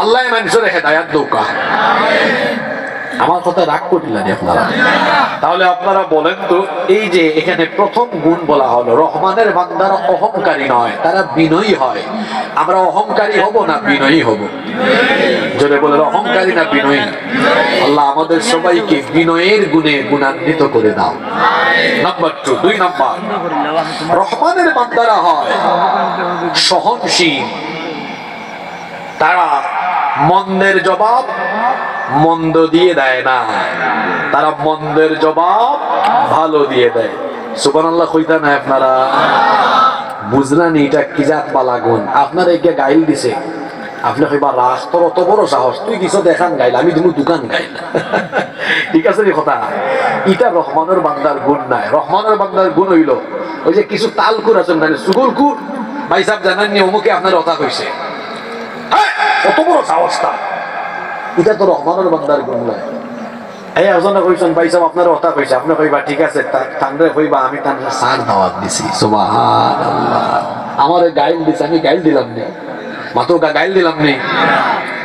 আল্লাহ মানুষের হেদায়াত দৌকা। আমার কথা রাগ করিলেন আপনারা? তাহলে আপনারা বলেন তো, এই যে এখানে প্রথম গুণ বলা হলো, রহমানের বান্দারা অহংকারী নয়, তারা বিনয়ী হয়। আমরা অহংকারী হব না বিনয়ী হব? জোরে বলে, অহংকারী না বিনয়ী? আল্লাহ আমাদের সবাইকে বিনয়ের গুণে গুণান্বিত করে দাও। নাম্বার 2, 2 নাম্বার, রহমানের বান্দারা হয় সহনশীল। তারা মন্দের জবাব মন্দ দিয়ে দেয় না, তারা মন্দের জবাব ভালো দিয়ে দেয়। সুবহানাল্লাহ কইতা না আপনারা? বুঝলানি এটা কি জাত পালা গুণ? আপনার একে গাইল দিছে, আপনি কইবা রাস তোর অত বড় সাহস, তুই কিছু দেখান গাইল, আমি তুমি দোকান গাইল। ঠিক আছে রে কথা? এটা রহমানের বান্দার গুণ নাই। রহমানের বান্দার গুণ হইল ওই যে কিছু তালকুর আছেন না, সুগুলকুর ভাই সাহেব জানেননি অমুকে আপনার কথা কইছে, কত বড় সাহসটা। এটা তো রহমানের বান্দার গুণ নাই। এই একজনে কইছেন ভাই সাহেব আপনার কথা কইছে, আপনি কইবা ঠিক আছে, তানরে কইবা আমি তানরে সার দাওয়াত দিছি। সুবহানাল্লাহ, আমারে গাইল দিছে, আমি গাইল দিলাম না, মাত্র গাইল দিলাম নেই।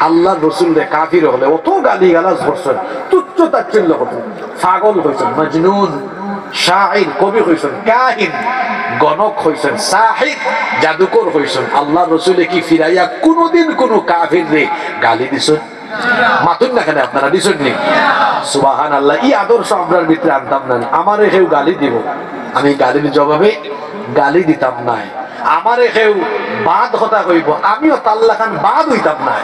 আল্লাহর রাসূল রে কাফির হলে অত গালি গালাজ করছেন, তুচ্ছ তাচ্ছিল্য করছেন, পাগল হইছেন, মজনুন, শাইর কবি হইছেন, কাহিন গণক হইছেন, সাহির জাদুকর হইছেন। আল্লাহর রাসূলে কি ফিরাইয়া কোনদিন কোন কাফির রে গালি দিছেন? মাতুন না কেন আপনারা? দিছেন নি? সুবহানাল্লাহ। এই আদর্শ আমরার ভিতরে আনতাম না। আমারে কেউ গালি দিব, আমি গালির জবাবে গালি দিতাম না। আমারে কেউ বাদ কথা কইব, আমিও তাল্লা খান বাদ হইতাম না।